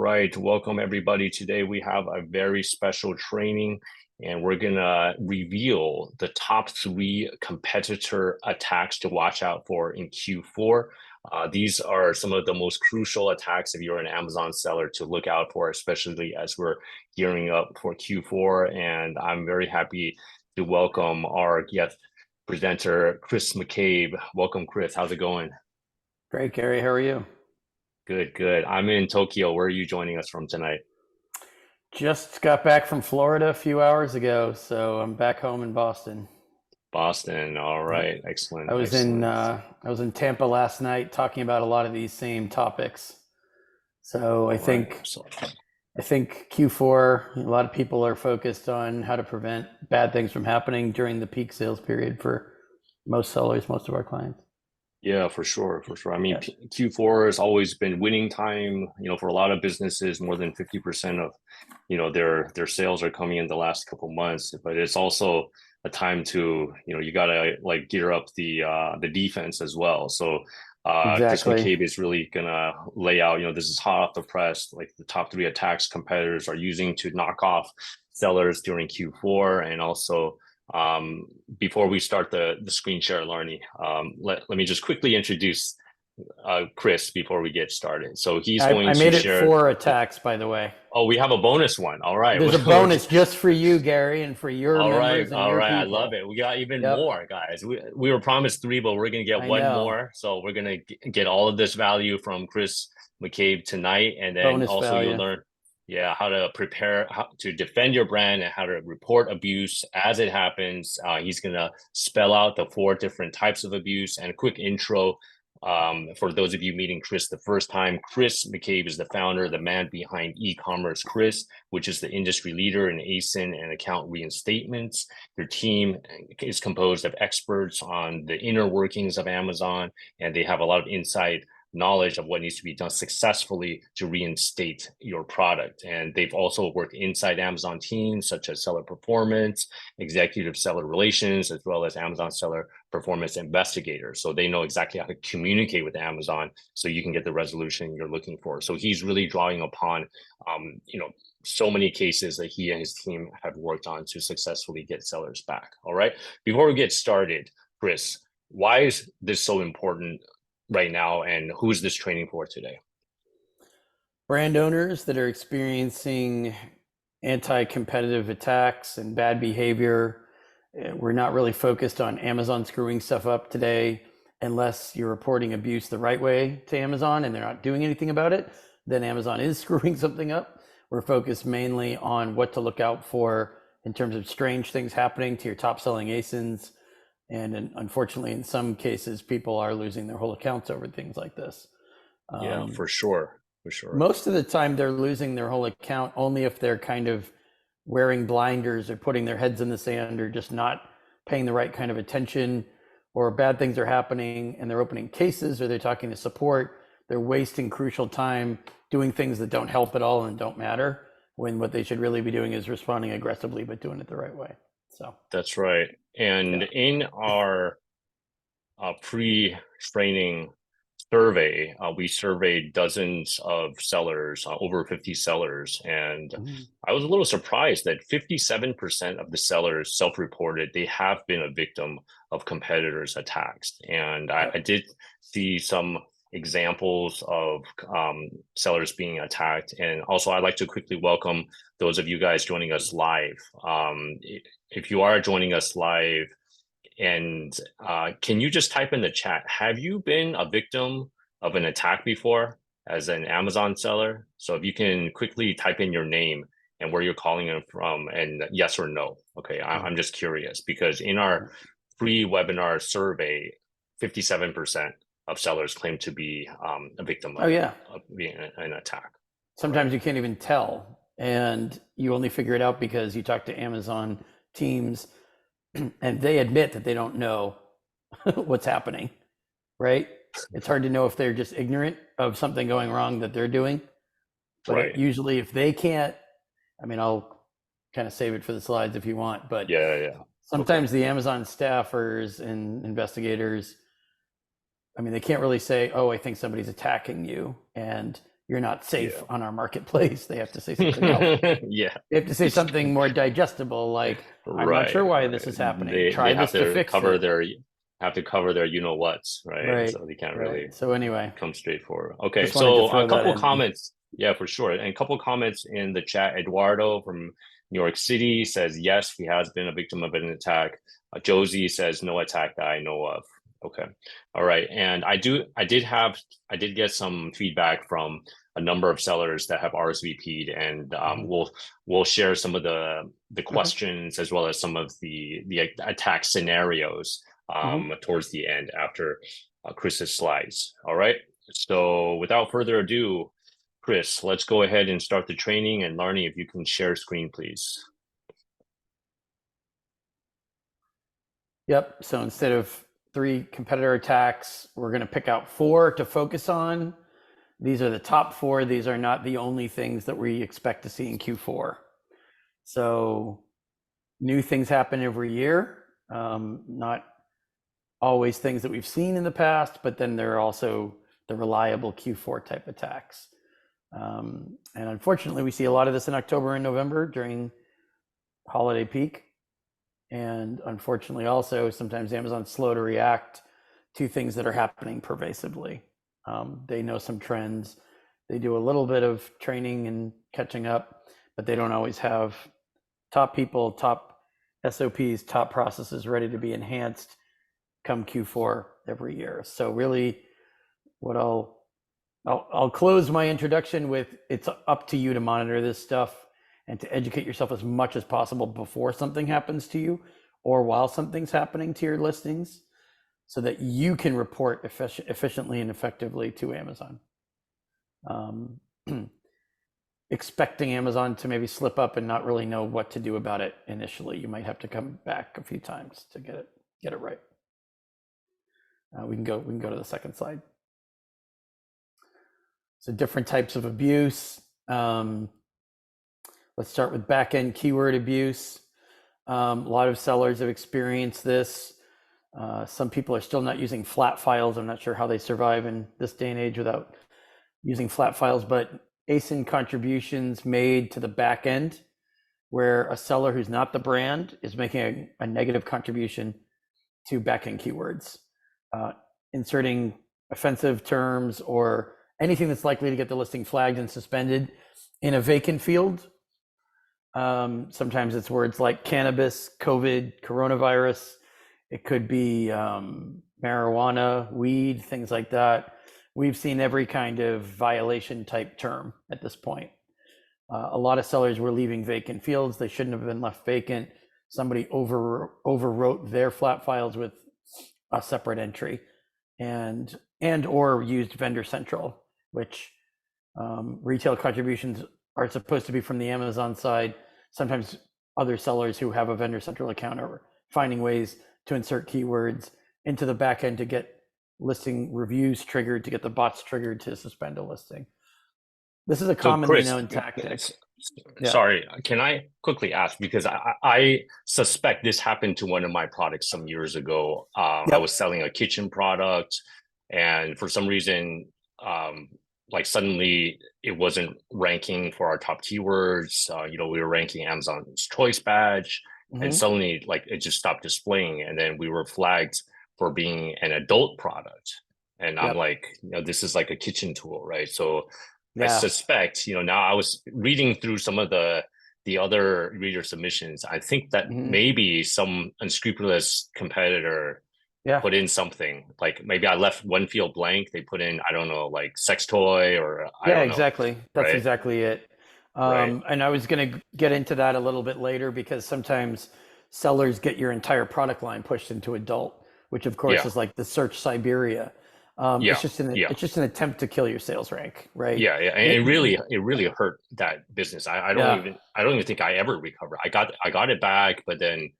right, welcome everybody. Today we have a very special training and we're gonna reveal the top 3 competitor attacks to watch out for in Q4. These are some of the most crucial attacks if you're an Amazon seller to look out for, especially as we're gearing up for Q4. And I'm very happy to welcome our guest presenter, Chris McCabe. Welcome, Chris. How's it going? Great, Gary. How are you? Good, good. I'm in Tokyo. Where are you joining us from tonight? Just got back from Florida a few hours ago, so I'm back home in Boston. Boston. All Yep. right. Excellent. I was in Excellent. I was in Tampa last night talking about a lot of these same topics. So I All right. think So, I think Q4, a lot of people are focused on how to prevent bad things from happening during the peak sales period for most sellers, most of our clients. yeah, for sure. For sure. I mean, Yeah, Q4 has always been winning time, for a lot of businesses, more than 50% of, their sales are coming in the last couple months, but it's also a time to, you gotta like gear up the defense as well. So Chris exactly. McCabe is really gonna lay out, this is hot off the press, like the top 3 attacks competitors are using to knock off sellers during Q4. And also before we start the screen share learning, let me just quickly introduce Chris before we get started. So he's going I to made it share. 4 attacks, by the way. Oh, we have a bonus one. All right. There's a bonus just for you, Gary, and for your All right. members and All your right. I love people. it. We got even Yep, more, guys. We were promised 3, but we're going to get I one know. more. So we're going to get all of this value from Chris McCabe tonight. And then Bonus also you'll value. learn, yeah, how to prepare, how to defend your brand and how to report abuse as it happens. He's going to spell out the 4 different types of abuse and a quick intro. For those of you meeting Chris the first time, Chris McCabe is the founder, the man behind Ecommerce Chris, which is the industry leader in ASIN and account reinstatements. Their team is composed of experts on the inner workings of Amazon, and they have a lot of inside knowledge of what needs to be done successfully to reinstate your product. And they've also worked inside Amazon teams such as seller performance, executive seller relations, as well as Amazon seller performance investigators. So they know exactly how to communicate with Amazon so you can get the resolution you're looking for. So he's really drawing upon, so many cases that he and his team have worked on to successfully get sellers back. All right. Before we get started, Chris, why is this so important right now, and who's this training for today? Brand owners that are experiencing anti-competitive attacks and bad behavior. We're not really focused on Amazon screwing stuff up today unless you're reporting abuse the right way to Amazon and they're not doing anything about it. Then Amazon is screwing something up. We're focused mainly on what to look out for in terms of strange things happening to your top selling ASINs. And unfortunately, in some cases, people are losing their whole accounts over things like this. Yeah, Um, for sure. For sure. Most of the time, they're losing their whole account only if they're kind of wearing blinders or putting their heads in the sand or just not paying the right kind of attention, or bad things are happening and they're opening cases or they're talking to support. They're wasting crucial time doing things that don't help at all and don't matter, when what they should really be doing is responding aggressively but doing it the right way. So That's right. And yeah. in our pre-training survey, we surveyed dozens of sellers, over 50 sellers, and Mhm. I was a little surprised that 57% of the sellers self-reported they have been a victim of competitors' attacks. And I Yep. did see some examples of sellers being attacked. And also, I'd like to quickly welcome those of you guys joining us live. If you are joining us live, and can you just type in the chat, have you been a victim of an attack before as an Amazon seller? So if you can quickly type in your name and where you're calling in from, and yes or no. Okay, I'm just curious because in our free webinar survey, 57% of sellers claim to be a victim Oh yeah. of being an attack. All right. Sometimes you can't even tell, and you only figure it out because you talk to Amazon teams and they admit that they don't know what's happening, right? It's hard to know if they're just ignorant of something going wrong that they're doing. But Right. usually if they can't, I mean, I'll kind of save it for the slides if you want, but Yeah, yeah. Okay. sometimes the Amazon staffers and investigators, I mean, they can't really say, oh, I think somebody's attacking you, and you're not safe Yeah. on our marketplace. They have to say something else. Yeah. They have to say something more digestible, like, I'm not Right, sure why right. this is happening. They Try have this to to fix cover it. their you know what's, right? Right, So they can't really right. So anyway, come straightforward. Okay, just wanted to so a throw that couple in. comments. Yeah, for sure. And a couple comments in the chat. Eduardo from New York City says, yes, he has been a victim of an attack. Josie says, no attack that I know of. Okay. All right. And I did get some feedback from a number of sellers that have RSVP'd, and we'll share some of the questions as well as some of the attack scenarios towards the end after Chris's slides. All right. So without further ado, Chris, let's go ahead and start the training. And Larnie, if you can share screen, please. Yep. So instead of 3 competitor attacks, we're going to pick out 4 to focus on. These are the top 4. These are not the only things that we expect to see in Q4. So new things happen every year. Not always things that we've seen in the past, but then there are also the reliable Q4 type attacks. And unfortunately, we see a lot of this in October and November during holiday peak. And unfortunately, also, sometimes Amazon's slow to react to things that are happening pervasively. They know some trends. They do a little bit of training and catching up, but they don't always have top people, top SOPs, top processes ready to be enhanced come Q4 every year. So really, what I'll close my introduction with, it's up to you to monitor this stuff and to educate yourself as much as possible before something happens to you or while something's happening to your listings, so that you can report efficiently and effectively to Amazon. Expecting Amazon to maybe slip up and not really know what to do about it initially. You might have to come back a few times to get it right. We can go to the second slide. So different types of abuse. Let's start with backend keyword abuse. A lot of sellers have experienced this. Some people are still not using flat files. I'm not sure how they survive in this day and age without using flat files, but ASIN contributions made to the backend, where a seller who's not the brand is making a negative contribution to backend keywords, inserting offensive terms or anything that's likely to get the listing flagged and suspended in a vacant field. Sometimes it's words like cannabis, COVID, coronavirus. It could be marijuana, weed, things like that. We've seen every kind of violation type term at this point. A lot of sellers were leaving vacant fields. They shouldn't have been left vacant. Somebody overwrote their flat files with a separate entry, and or used vendor central, which retail contributions are supposed to be from the Amazon side. Sometimes other sellers who have a vendor central account are finding ways to insert keywords into the back end to get listing reviews triggered, to get the bots triggered to suspend a listing. This is a commonly known tactic. Sorry, can I quickly ask, because I suspect this happened to one of my products some years ago. I was selling a kitchen product, and for some reason, like suddenly it wasn't ranking for our top keywords. We were ranking Amazon's choice badge, and suddenly like it just stopped displaying, and then we were flagged for being an adult product. And I'm like, this is like a kitchen tool, right? So I suspect, now I was reading through some of the other reader submissions. I think that maybe some unscrupulous competitor put in something, like maybe I left one field blank. They put in, I don't know, like sex toy, or I don't know. Exactly. That's right? exactly it. Right. And I was going to get into that a little bit later, because sometimes sellers get your entire product line pushed into adult, which of course is like the search Siberia. It's just an attempt to kill your sales rank, right? And it really hurt that business. I don't even think I ever recovered. I got it back, but then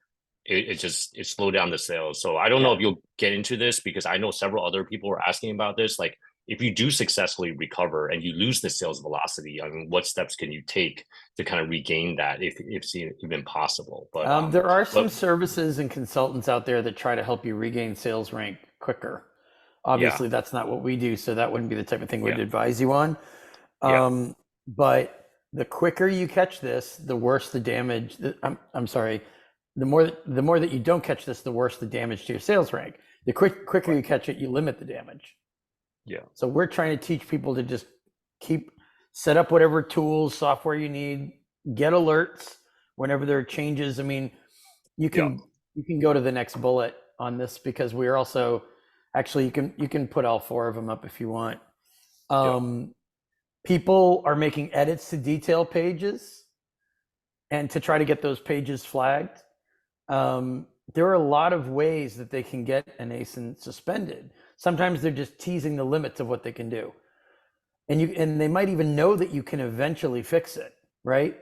it slowed down the sales. So I don't know if you'll get into this, because I know several other people were asking about this. Like, if you do successfully recover and you lose the sales velocity, I mean, what steps can you take to kind of regain that, if it's even possible? But there are some services and consultants out there that try to help you regain sales rank quicker. Obviously, that's not what we do, so that wouldn't be the type of thing we'd advise you on. Yeah. But the quicker you catch this, the worse the damage. I'm sorry. The more that you don't catch this, the worse the damage to your sales rank. The quicker Right. you catch it, you limit the damage. Yeah. So we're trying to teach people to just set up whatever tools, software you need, get alerts whenever there are changes. I mean, you Yeah. can go to the next bullet on this, because we're also actually, you can put all four of them up if you want. Yeah. People are making edits to detail pages, and to try to get those pages flagged. There are a lot of ways that they can get an ASIN suspended. Sometimes they're just teasing the limits of what they can do, and they might even know that you can eventually fix it, right?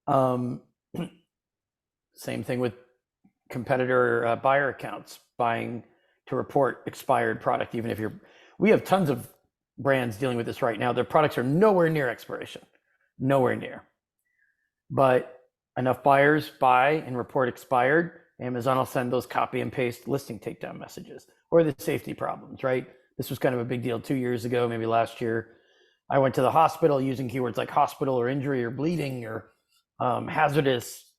Same thing with competitor buyer accounts buying to report expired product. Even if we have tons of brands dealing with this right now. Their products are nowhere near expiration, nowhere near. But enough buyers buy and report expired, Amazon will send those copy and paste listing takedown messages, or the safety problems, right? This was kind of a big deal 2 years ago, maybe last year. I went to the hospital using keywords like hospital or injury or bleeding or hazardous.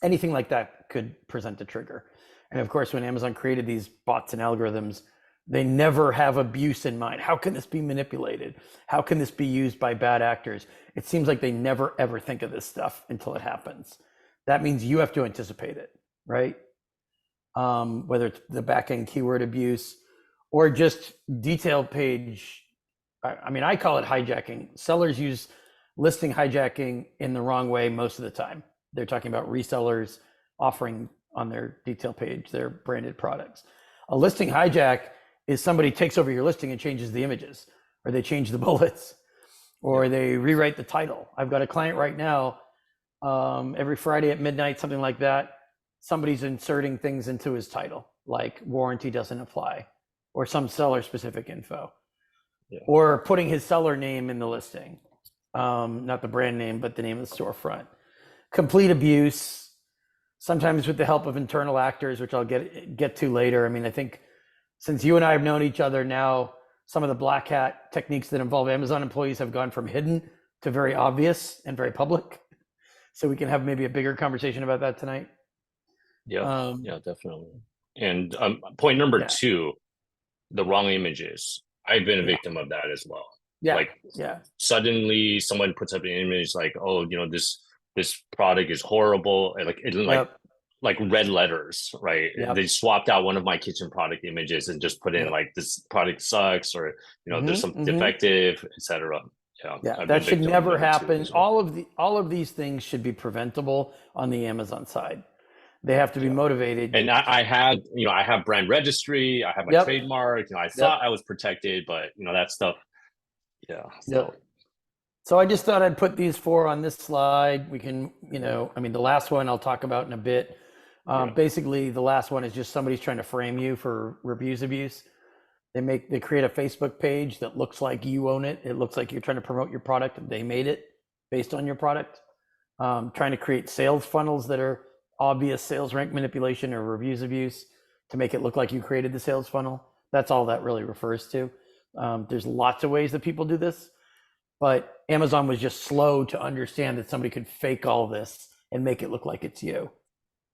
Anything like that could present a trigger. And of course, when Amazon created these bots and algorithms, they never have abuse in mind. How can this be manipulated? How can this be used by bad actors? It seems like they never ever think of this stuff until it happens. That means you have to anticipate it, right? Whether it's the backend keyword abuse or just detailed page. I mean, I call it hijacking. Sellers use listing hijacking in the wrong way most of the time. They're talking about resellers offering on their detail page their branded products. A listing hijack is somebody takes over your listing and changes the images, or they change the bullets, or they rewrite the title. I've got a client right now, every Friday at midnight, something like that, somebody's inserting things into his title, like warranty doesn't apply, or some seller specific info, or putting his seller name in the listing, not the brand name, but the name of the storefront. Complete abuse, sometimes with the help of internal actors, which I'll get to later. I mean, I think since you and I have known each other now, some of the black hat techniques that involve Amazon employees have gone from hidden to very obvious and very public. So we can have maybe a bigger conversation about that tonight. Yeah. Yeah, definitely. And point number two, the wrong images. I've been a victim of that as well. Like suddenly someone puts up an image like, oh, this product is horrible. Like red letters, right? They swapped out one of my kitchen product images and just put in like, this product sucks, or there's some defective, etc. Yeah, that should never happen. All of these things should be preventable on the Amazon side. They have to be motivated. And I have brand registry, I have my trademark. I thought I was protected, but that stuff. So I just thought I'd put these four on this slide. We can, I mean, the last one I'll talk about in a bit. Basically, the last one is just somebody's trying to frame you for reviews abuse. They create a Facebook page that looks like you own it. It looks like you're trying to promote your product and they made it based on your product. Trying to create sales funnels that are obvious sales rank manipulation or reviews abuse to make it look like you created the sales funnel. That's all that really refers to. There's lots of ways that people do this, but Amazon was just slow to understand that somebody could fake all this and make it look like it's you.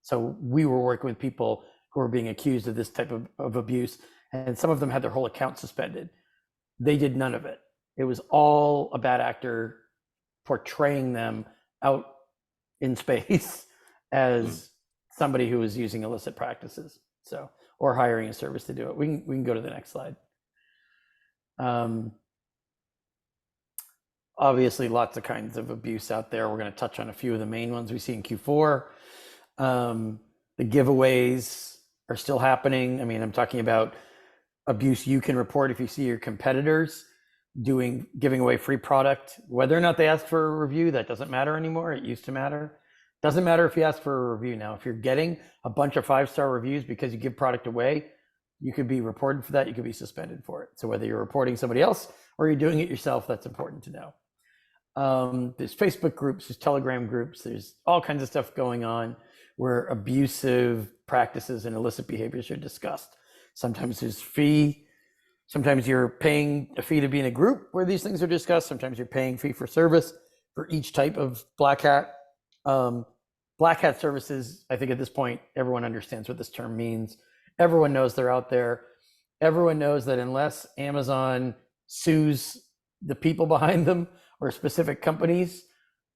So we were working with people who were being accused of this type of abuse, and some of them had their whole account suspended. They did none of it. It was all a bad actor portraying them out in space as somebody who was using illicit practices, or hiring a service to do it. We can go to the next slide. Obviously, lots of kinds of abuse out there. We're going to touch on a few of the main ones we see in Q4. The giveaways are still happening. I mean, I'm talking about abuse you can report if you see your competitors giving away free product. Whether or not they ask for a review, that doesn't matter anymore. It used to matter. Doesn't matter if you ask for a review now. If you're getting a bunch of 5-star reviews because you give product away, you could be reported for that. You could be suspended for it. So whether you're reporting somebody else or you're doing it yourself, that's important to know. There's Facebook groups, there's Telegram groups, there's all kinds of stuff going on where abusive practices and illicit behaviors are discussed. Sometimes there's fee Sometimes you're paying a fee to be in a group where these things are discussed. Sometimes you're paying fee for service for each type of black hat. Black hat services, I think at this point, everyone understands what this term means. Everyone knows they're out there. Everyone knows that unless Amazon sues the people behind them or specific companies,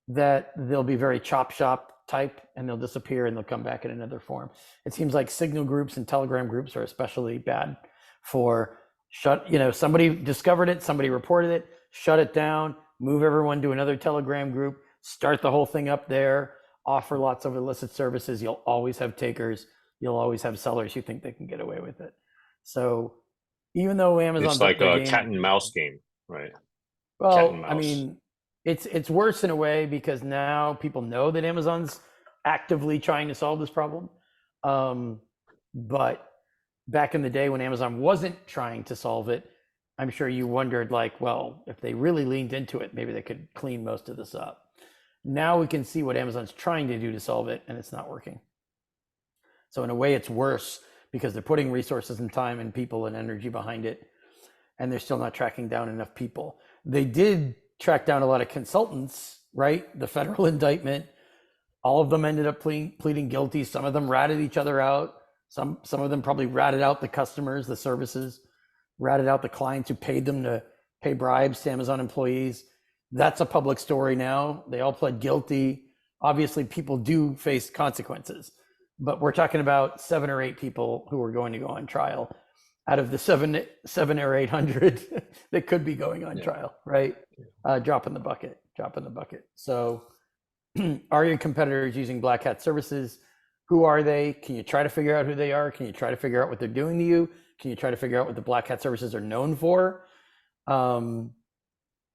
that they'll be very chop shop type and they'll disappear and they'll come back in another form. It seems like Signal groups and Telegram groups are especially bad for somebody discovered it, somebody reported it, shut it down, move everyone to another Telegram group, start the whole thing up there, offer lots of illicit services. You'll always have takers. You'll always have sellers who think they can get away with it. So even though Amazon's it's like a cat and mouse game, right? Well, I mean, it's worse in a way because now people know that Amazon's actively trying to solve this problem. But back in the day when Amazon wasn't trying to solve it, I'm sure you wondered like, well, if they really leaned into it, maybe they could clean most of this up. Now we can see what Amazon's trying to do to solve it, and it's not working. So in a way, it's worse because they're putting resources and time and people and energy behind it, and they're still not tracking down enough people. They did track down a lot of consultants, right? The federal indictment, all of them ended up pleading guilty. Some of them ratted each other out. Some of them probably ratted out the customers, the services, ratted out the clients who paid them to pay bribes to Amazon employees. That's a public story now. They all pled guilty. Obviously, people do face consequences, but we're talking about 7 or 8 people who are going to go on trial out of the 7 or 800 that could be going on trial, right? Drop in the bucket. So are your competitors using black hat services? Who are they? Can you try to figure out who they are? Can you try to figure out what they're doing to you? Can you try to figure out what the black hat services are known for?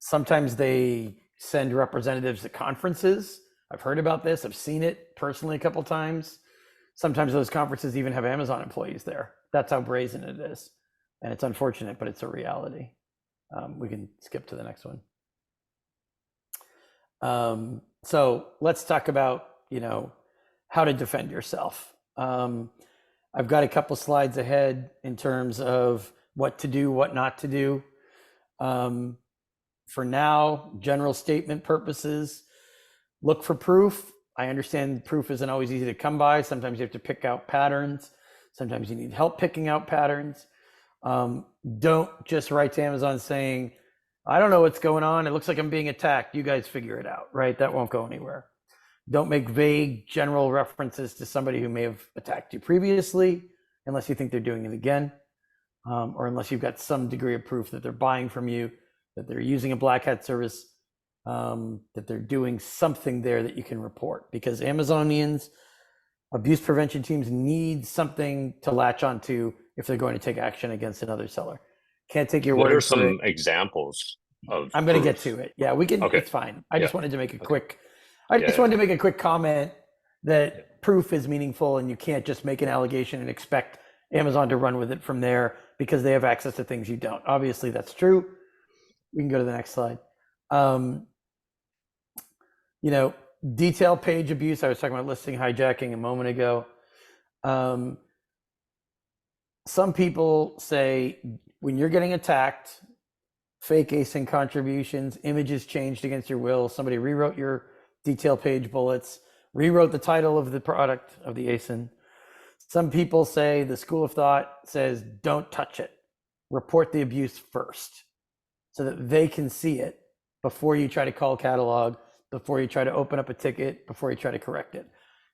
Sometimes they send representatives to conferences. I've heard about this. I've seen it personally a couple times. Sometimes those conferences even have Amazon employees there. That's how brazen it is. And it's unfortunate, but it's a reality. We can skip to the next one. So let's talk about, how to defend yourself. I've got a couple slides ahead in terms of what to do, what not to do. For now, general statement purposes, look for proof. I understand proof isn't always easy to come by. Sometimes you have to pick out patterns. Sometimes you need help picking out patterns. Don't just write to Amazon saying, I don't know what's going on. It looks like I'm being attacked. You guys figure it out, right? That won't go anywhere. Don't make vague general references to somebody who may have attacked you previously, unless you think they're doing it again, or unless you've got some degree of proof that they're buying from you, that they're using a black hat service, that they're doing something there that you can report. Because Amazonians, abuse prevention teams need something to latch onto if they're going to take action against another seller. Can't take your word for it. What are some examples of I'm going to get to it. Yeah, we can. Okay. It's fine. I just wanted to make a quick. I just wanted to make a quick comment that proof is meaningful, and you can't just make an allegation and expect Amazon to run with it from there because they have access to things you don't. Obviously, that's true. We can go to the next slide. Detail page abuse. I was talking about listing hijacking a moment ago. Some people say when you're getting attacked, fake ASIN contributions, images changed against your will, somebody rewrote your detail page bullets, rewrote the title of the product of the ASIN. Some people say the school of thought says, don't touch it. Report the abuse first so that they can see it before you try to call catalog, before you try to open up a ticket, before you try to correct it.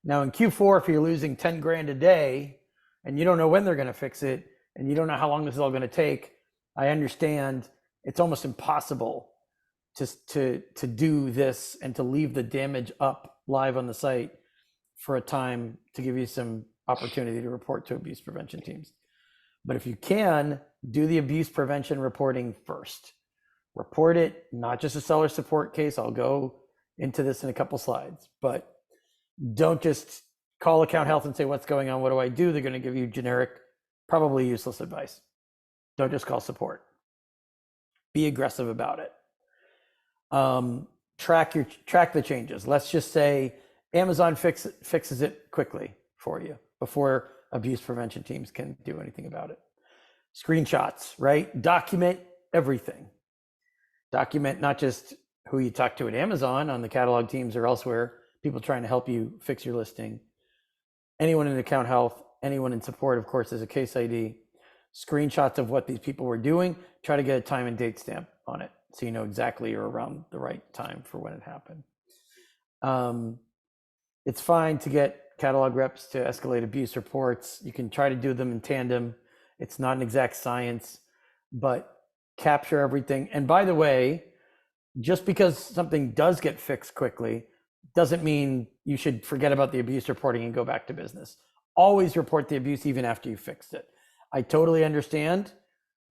Now in Q4, if you're losing 10 grand a day and you don't know when they're going to fix it and you don't know how long this is all going to take, I understand it's almost impossible to do this and to leave the damage up live on the site for a time to give you some opportunity to report to abuse prevention teams. But if you can, do the abuse prevention reporting first. Report it, not just a seller support case. I'll go into this in a couple slides, but don't just call account health and say, what's going on? What do I do? They're going to give you generic, probably useless advice. Don't just call support. Be aggressive about it. Track the changes. Let's just say Amazon fixes it quickly for you before abuse prevention teams can do anything about it. Screenshots, right? Document everything. Document not just who you talk to at Amazon on the catalog teams or elsewhere, people trying to help you fix your listing. Anyone in account health, anyone in support, of course, is a case ID. Screenshots of what these people were doing. Try to get a time and date stamp on it so you know exactly you're around the right time for when it happened. It's fine to get catalog reps to escalate abuse reports. You can try to do them in tandem. It's not an exact science, but capture everything. And by the way, just because something does get fixed quickly doesn't mean you should forget about the abuse reporting and go back to business. Always report the abuse even after you fixed it. I totally understand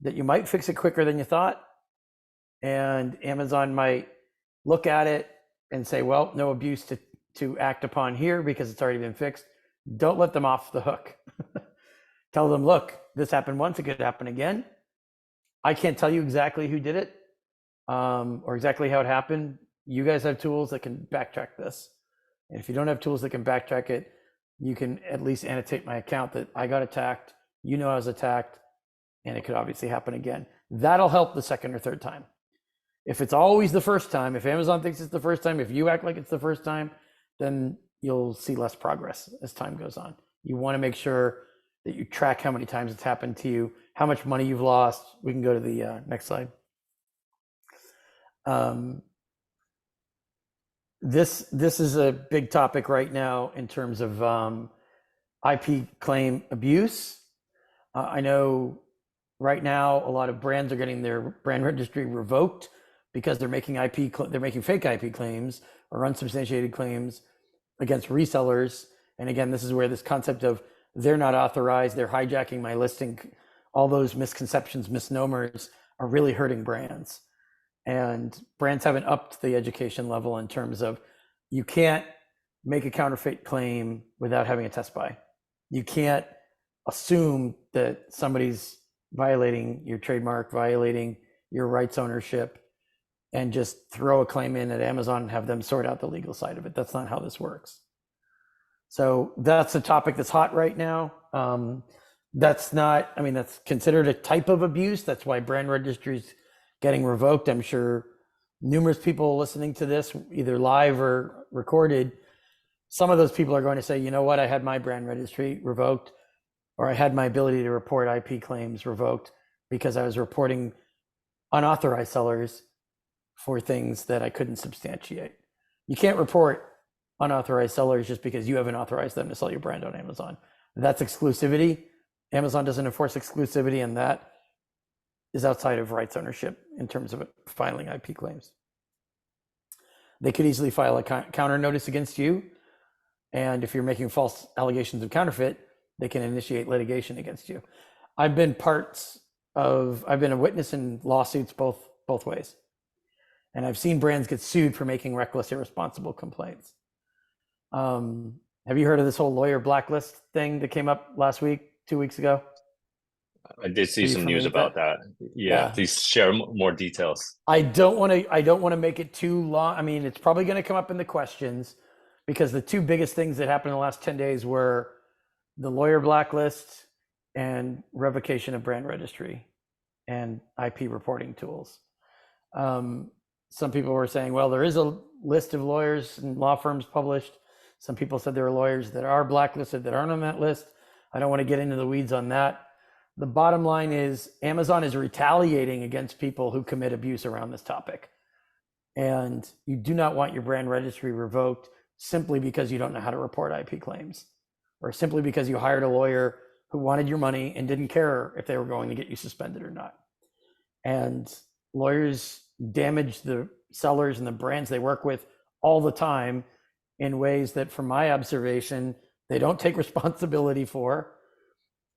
that you might fix it quicker than you thought, and Amazon might look at it and say, well, no abuse to act upon here because it's already been fixed. Don't let them off the hook. Tell them, look, this happened once, it could happen again. I can't tell you exactly who did it or exactly how it happened. You guys have tools that can backtrack this. And if you don't have tools that can backtrack it, you can at least annotate my account that I got attacked, you know I was attacked, and it could obviously happen again. That'll help the second or third time. If it's always the first time, if Amazon thinks it's the first time, if you act like it's the first time, then you'll see less progress as time goes on. You want to make sure that you track how many times it's happened to you, how much money you've lost. We can go to the next slide. This is a big topic right now in terms of IP claim abuse. I know right now a lot of brands are getting their brand registry revoked because they're making fake IP claims or unsubstantiated claims against resellers. And again, this is where this concept of they're not authorized, they're hijacking my listing, all those misconceptions, misnomers are really hurting brands. And brands haven't upped the education level in terms of you can't make a counterfeit claim without having a test buy. You can't assume that somebody's violating your trademark, violating your rights ownership, and just throw a claim in at Amazon and have them sort out the legal side of it. That's not how this works. So that's a topic that's hot right now. That's considered a type of abuse. That's why brand registries getting revoked. I'm sure numerous people listening to this, either live or recorded, some of those people are going to say, you know what, I had my brand registry revoked, or I had my ability to report IP claims revoked because I was reporting unauthorized sellers for things that I couldn't substantiate. You can't report unauthorized sellers just because you haven't authorized them to sell your brand on Amazon. That's exclusivity. Amazon doesn't enforce exclusivity, and that is outside of rights ownership in terms of filing IP claims. They could easily file a counter notice against you, and if you're making false allegations of counterfeit, they can initiate litigation against you. I've been a witness in lawsuits both ways, and I've seen brands get sued for making reckless, irresponsible complaints. Have you heard of this whole lawyer blacklist thing that came up last week, 2 weeks ago? I did see some news about that. Yeah, please share more details. I don't want to make it too long. I mean, it's probably going to come up in the questions because the two biggest things that happened in the last 10 days were the lawyer blacklist and revocation of brand registry and IP reporting tools. Some people were saying, well, there is a list of lawyers and law firms published. Some people said there are lawyers that are blacklisted that aren't on that list. I don't want to get into the weeds on that. The bottom line is Amazon is retaliating against people who commit abuse around this topic. And you do not want your brand registry revoked simply because you don't know how to report IP claims, or simply because you hired a lawyer who wanted your money and didn't care if they were going to get you suspended or not. And lawyers damage the sellers and the brands they work with all the time in ways that, from my observation, they don't take responsibility for,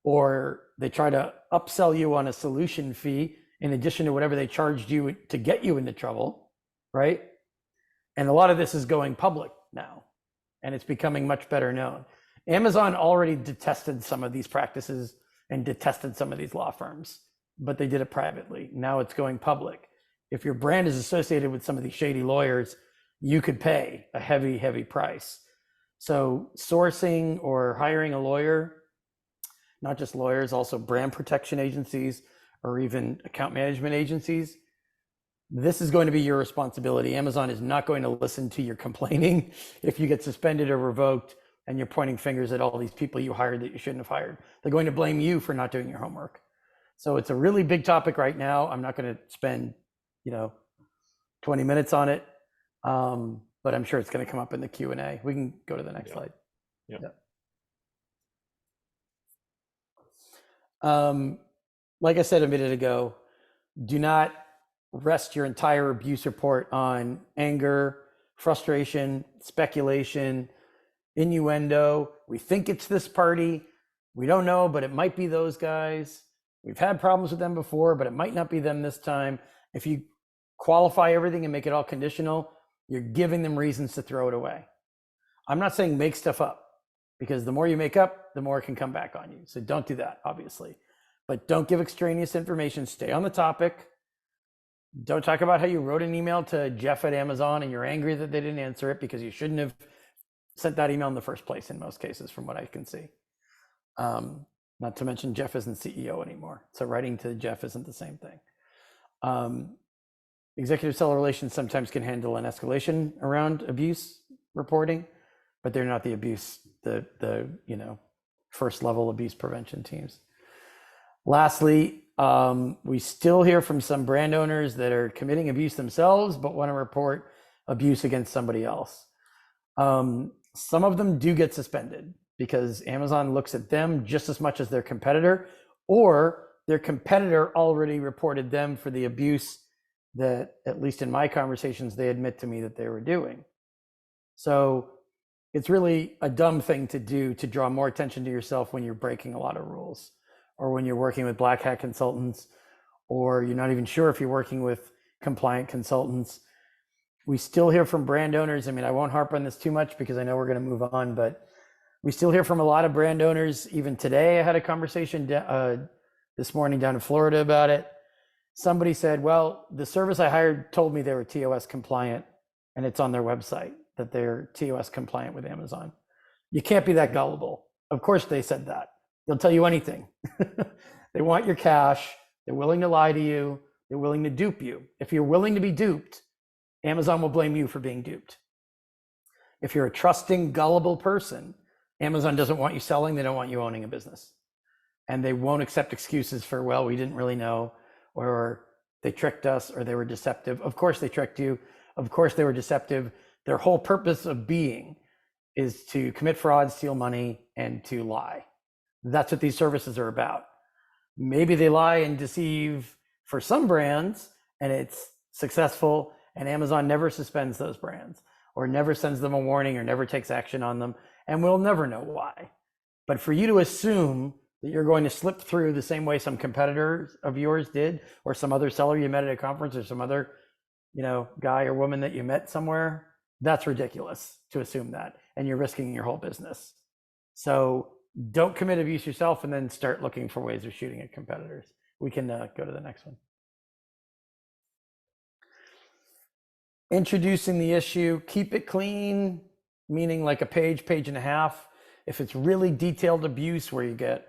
or they try to upsell you on a solution fee in addition to whatever they charged you to get you into trouble, right? And a lot of this is going public now, and it's becoming much better known. Amazon already detested some of these practices and detested some of these law firms, but they did it privately. Now it's going public. If your brand is associated with some of these shady lawyers, you could pay a heavy, heavy price. So sourcing or hiring a lawyer not just lawyers, also brand protection agencies or even account management agencies. This is going to be your responsibility. Amazon is not going to listen to your complaining if you get suspended or revoked and you're pointing fingers at all these people you hired that you shouldn't have hired. They're going to blame you for not doing your homework. So it's a really big topic right now. I'm not going to spend, 20 minutes on it, but I'm sure it's going to come up in the Q&A. We can go to the next slide. Yep. Like I said a minute ago, do not rest your entire abuse report on anger, frustration, speculation, innuendo. We think it's this party. We don't know, but it might be those guys. We've had problems with them before, but it might not be them this time. If you qualify everything and make it all conditional, you're giving them reasons to throw it away. I'm not saying make stuff up, because the more you make up, the more it can come back on you. So don't do that, obviously. But don't give extraneous information. Stay on the topic. Don't talk about how you wrote an email to Jeff at Amazon and you're angry that they didn't answer it because you shouldn't have sent that email in the first place in most cases, from what I can see. Not to mention Jeff isn't CEO anymore. So writing to Jeff isn't the same thing. Executive seller relations sometimes can handle an escalation around abuse reporting, but they're not the abuse, the first level abuse prevention teams. Lastly, we still hear from some brand owners that are committing abuse themselves, but want to report abuse against somebody else. Some of them do get suspended because Amazon looks at them just as much as their competitor, or their competitor already reported them for the abuse that, at least in my conversations, they admit to me that they were doing. So it's really a dumb thing to do to draw more attention to yourself when you're breaking a lot of rules, or when you're working with black hat consultants, or you're not even sure if you're working with compliant consultants. We still hear from brand owners. I mean, I won't harp on this too much because I know we're going to move on, but we still hear from a lot of brand owners. Even today, I had a conversation this morning down in Florida about it. Somebody said, well, the service I hired told me they were TOS compliant, and it's on their website that they're TOS compliant with Amazon. You can't be that gullible. Of course they said that. They'll tell you anything. They want your cash. They're willing to lie to you. They're willing to dupe you. If you're willing to be duped, Amazon will blame you for being duped. If you're a trusting, gullible person, Amazon doesn't want you selling. They don't want you owning a business. And they won't accept excuses for, well, we didn't really know, or they tricked us, or they were deceptive. Of course they tricked you. Of course they were deceptive. Their whole purpose of being is to commit fraud, steal money, and to lie. That's what these services are about. Maybe they lie and deceive for some brands, and it's successful, and Amazon never suspends those brands, or never sends them a warning, or never takes action on them, and we'll never know why. But for you to assume that you're going to slip through the same way some competitors of yours did, or some other seller you met at a conference, or some other guy or woman that you met somewhere, that's ridiculous to assume that, and you're risking your whole business. So don't commit abuse yourself and then start looking for ways of shooting at competitors. We can go to the next one. Introducing the issue, keep it clean, meaning like a page and a half. If it's really detailed abuse where you get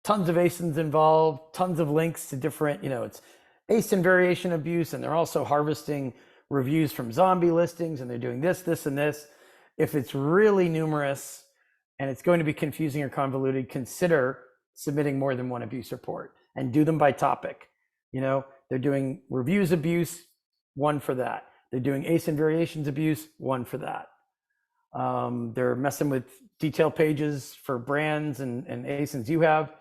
tons of ASINs involved, tons of links to different, it's ASIN variation abuse, and they're also harvesting reviews from zombie listings, and they're doing this, and this. If it's really numerous and it's going to be confusing or convoluted, consider submitting more than one abuse report, and do them by topic. They're doing reviews abuse, one for that. They're doing ASIN variations abuse, one for that. They're messing with detail pages for brands and ASINs you have,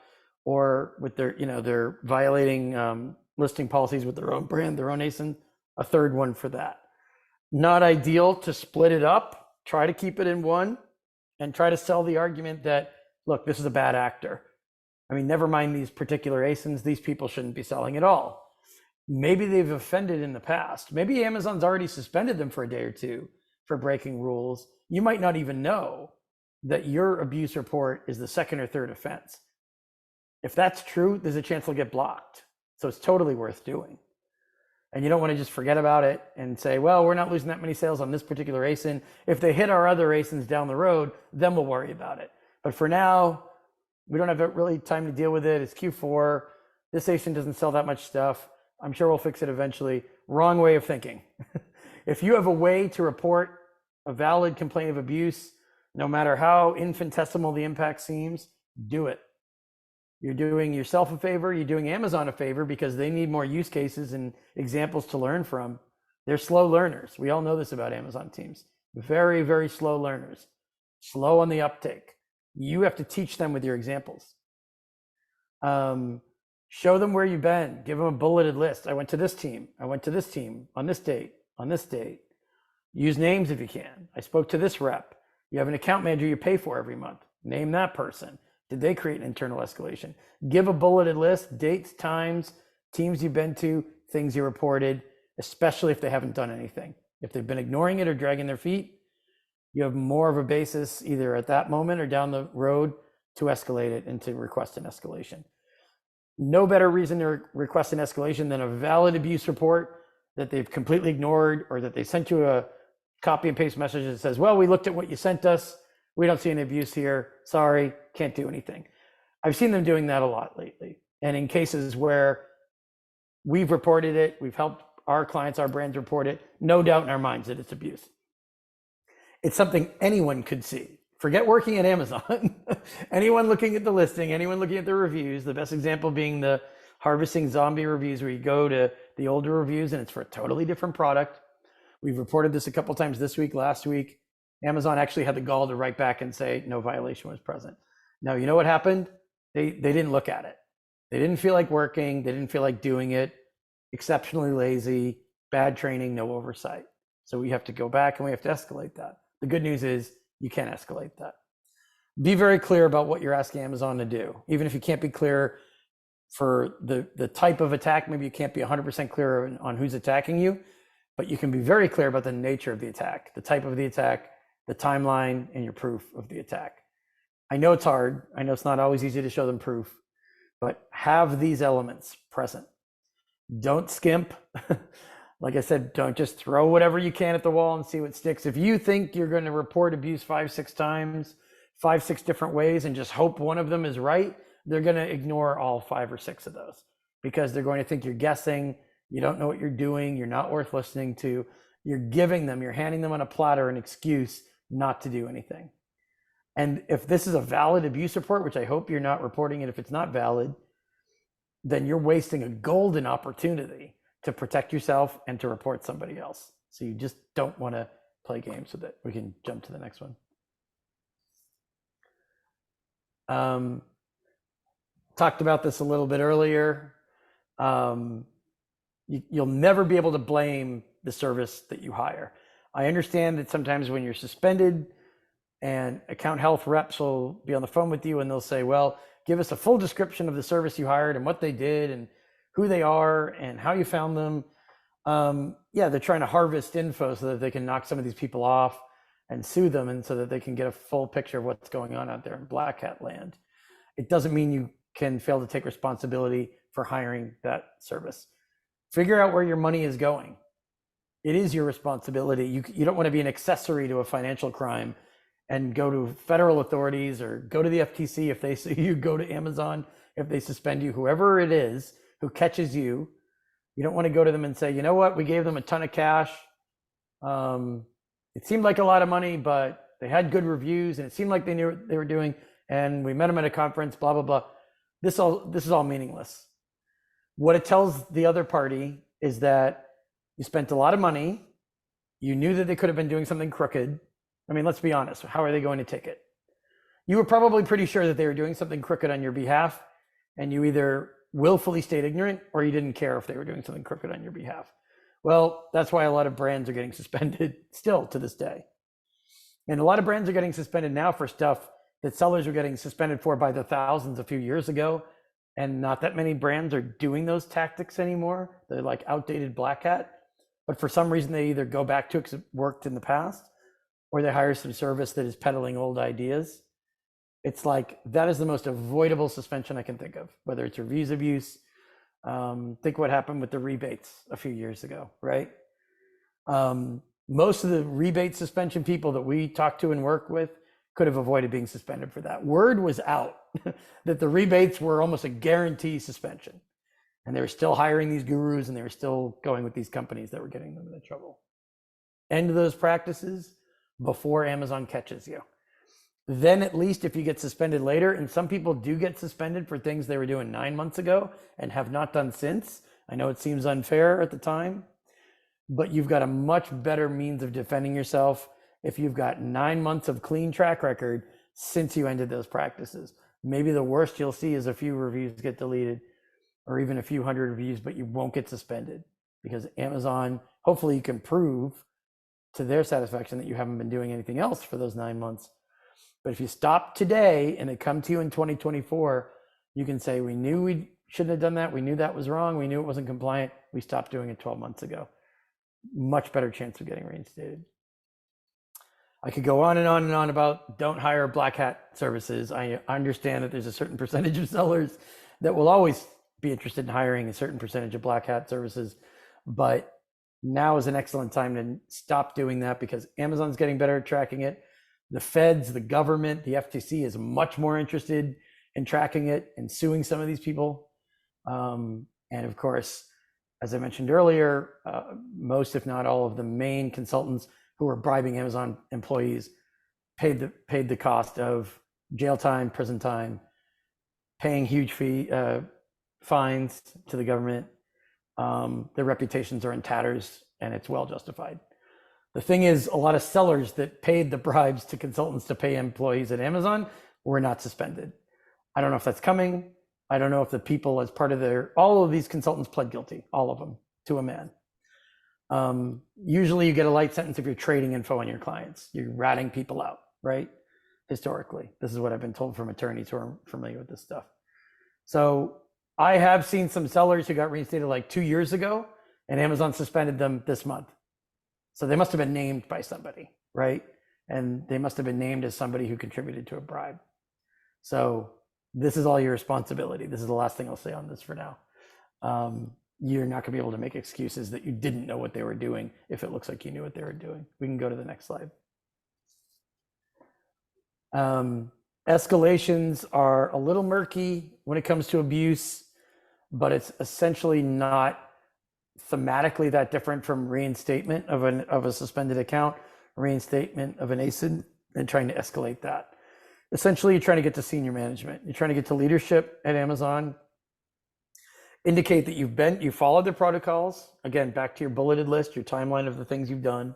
or with their, they're violating listing policies with their own brand, their own ASIN, a third one for that. Not ideal to split it up. Try to keep it in one, and try to sell the argument that, look, this is a bad actor. I mean, never mind these particular ASINs, these people shouldn't be selling at all. Maybe they've offended in the past. Maybe Amazon's already suspended them for a day or two for breaking rules. You might not even know that your abuse report is the second or third offense. If that's true, there's a chance they'll get blocked. So it's totally worth doing. And you don't want to just forget about it and say, well, we're not losing that many sales on this particular ASIN. If they hit our other ASINs down the road, then we'll worry about it. But for now, We don't have really time to deal with it. It's Q4. This ASIN doesn't sell that much stuff. I'm sure we'll fix it eventually. Wrong way of thinking. If you have a way to report a valid complaint of abuse, no matter how infinitesimal the impact seems, do it. You're doing yourself a favor. You're doing Amazon a favor because they need more use cases and examples to learn from. They're slow learners. We all know this about Amazon teams. Very, very slow learners. Slow on the uptake. You have to teach them with your examples. Show them where you've been. Give them a bulleted list. I went to this team. I went to this team on this date, on this date. Use names if you can. I spoke to this rep. You have an account manager you pay for every month. Name that person. Did they create an internal escalation? Give a bulleted list, dates, times, teams you've been to, things you reported, especially if they haven't done anything. If they've been ignoring it or dragging their feet, you have more of a basis either at that moment or down the road to escalate it and to request an escalation. No better reason to request an escalation than a valid abuse report that they've completely ignored, or that they sent you a copy and paste message that says, well, we looked at what you sent us. We don't see any abuse here. Sorry, can't do anything. I've seen them doing that a lot lately. And in cases where we've reported it, we've helped our clients, our brands report it, no doubt in our minds that it's abuse. It's something anyone could see. Forget working at Amazon. Anyone looking at the listing, anyone looking at the reviews, the best example being the harvesting zombie reviews, where you go to the older reviews and it's for a totally different product. We've reported this a couple times this week, last week. Amazon actually had the gall to write back and say no violation was present. Now, you know what happened? They didn't look at it. They didn't feel like working. They didn't feel like doing it. Exceptionally lazy, bad training, no oversight. So we have to go back and we have to escalate that. The good news is you can escalate that. Be very clear about what you're asking Amazon to do. Even if you can't be clear for the type of attack, maybe you can't be 100% clear on who's attacking you, but you can be very clear about the nature of the attack, the type of the attack, the timeline, and your proof of the attack. I know it's hard. I know it's not always easy to show them proof, but have these elements present. Don't skimp. Like I said, don't just throw whatever you can at the wall and see what sticks. If you think you're going to report abuse 5-6 times, 5-6 different ways, and just hope one of them is right, they're going to ignore all 5 or 6 of those, because they're going to think you're guessing, you don't know what you're doing, you're not worth listening to. You're handing them on a platter an excuse not to do anything. And if this is a valid abuse report, which I hope you're not reporting it if it's not valid, then you're wasting a golden opportunity to protect yourself and to report somebody else. So you just don't want to play games with it. We can jump to the next one. Talked about this a little bit earlier. You'll never be able to blame the service that you hire. I understand that sometimes when you're suspended and account health reps will be on the phone with you and they'll say, well, give us a full description of the service you hired and what they did and who they are and how you found them. Yeah, they're trying to harvest info so that they can knock some of these people off and sue them, and so that they can get a full picture of what's going on out there in black hat land. It doesn't mean you can fail to take responsibility for hiring that service. Figure out where your money is going. It is your responsibility. You don't want to be an accessory to a financial crime and go to federal authorities or go to the FTC if they sue you, go to Amazon if they suspend you, whoever it is who catches you. You don't want to go to them and say, you know what, we gave them a ton of cash. It seemed like a lot of money, but they had good reviews and it seemed like they knew what they were doing, and we met them at a conference, blah, blah, blah. This is all meaningless. What it tells the other party is that you spent a lot of money. You knew that they could have been doing something crooked. I mean, let's be honest. How are they going to take it? You were probably pretty sure that they were doing something crooked on your behalf, and you either willfully stayed ignorant or you didn't care if they were doing something crooked on your behalf. Well, that's why a lot of brands are getting suspended still to this day. And a lot of brands are getting suspended now for stuff that sellers were getting suspended for by the thousands a few years ago. And not that many brands are doing those tactics anymore. They're like outdated black hat. But for some reason, they either go back to it worked in the past, or they hire some service that is peddling old ideas. It's like, that is the most avoidable suspension I can think of, whether it's reviews abuse. Think what happened with the rebates a few years ago, right? Most of the rebate suspension people that we talk to and work with could have avoided being suspended for that. Word was out that the rebates were almost a guarantee suspension. And they were still hiring these gurus, and they were still going with these companies that were getting them into trouble. End those practices before Amazon catches you. Then at least if you get suspended later, and some people do get suspended for things they were doing 9 months ago and have not done since. I know it seems unfair at the time, but you've got a much better means of defending yourself if you've got 9 months of clean track record since you ended those practices. Maybe the worst you'll see is a few reviews get deleted, or even a few hundred reviews, but you won't get suspended because Amazon, hopefully you can prove to their satisfaction that you haven't been doing anything else for those 9 months. But if you stop today and they come to you in 2024, you can say, we knew we shouldn't have done that. We knew that was wrong. We knew it wasn't compliant. We stopped doing it 12 months ago. Much better chance of getting reinstated. I could go on and on and on about don't hire black hat services. I understand that there's a certain percentage of sellers that will always be interested in hiring a certain percentage of black hat services, but now is an excellent time to stop doing that because Amazon's getting better at tracking it. The feds, the government, the FTC is much more interested in tracking it and suing some of these people. And of course, as I mentioned earlier, most, if not all of the main consultants who are bribing Amazon employees paid the cost of jail time, prison time, paying huge fines to the government. Their reputations are in tatters, and it's well justified. The thing is, a lot of sellers that paid the bribes to consultants to pay employees at Amazon were not suspended. I don't know if that's coming. I don't know if the people, as part of all of these consultants pled guilty, all of them, to a man. Usually you get a light sentence if you're trading info on your clients. You're ratting people out, right? Historically, this is what I've been told from attorneys who are familiar with this stuff. So I have seen some sellers who got reinstated like 2 years ago, and Amazon suspended them this month. So they must have been named by somebody, right? And they must have been named as somebody who contributed to a bribe. So this is all your responsibility. This is the last thing I'll say on this for now. You're not gonna be able to make excuses that you didn't know what they were doing if it looks like you knew what they were doing. We can go to the next slide. Escalations are a little murky when it comes to abuse, but it's essentially not thematically that different from reinstatement of a suspended account, reinstatement of an ASIN, and trying to escalate that. Essentially, you're trying to get to senior management. You're trying to get to leadership at Amazon. Indicate that you followed the protocols. Again, back to your bulleted list, your timeline of the things you've done.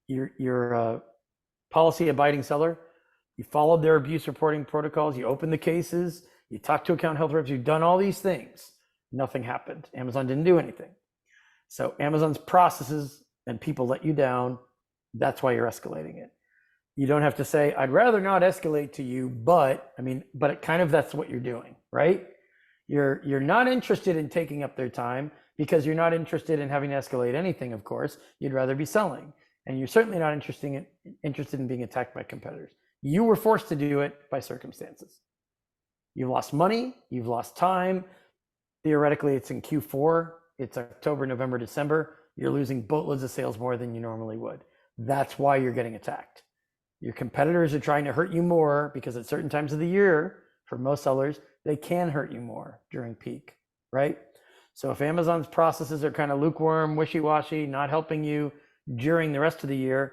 You're a policy-abiding seller. You followed their abuse reporting protocols. You opened the cases. You talked to account health reps. You've done all these things. Nothing happened. Amazon didn't do anything. So Amazon's processes and people let you down. That's why you're escalating it. You don't have to say, I'd rather not escalate to you, but it kind of, that's what you're doing, right? You're not interested in taking up their time because you're not interested in having to escalate anything, of course. You'd rather be selling. And you're certainly not interested in being attacked by competitors. You were forced to do it by circumstances. You've lost money, you've lost time. Theoretically, it's in Q4. It's October, November, December. You're losing boatloads of sales more than you normally would. That's why you're getting attacked. Your competitors are trying to hurt you more because at certain times of the year, for most sellers, they can hurt you more during peak, right? So if Amazon's processes are kind of lukewarm, wishy-washy, not helping you during the rest of the year,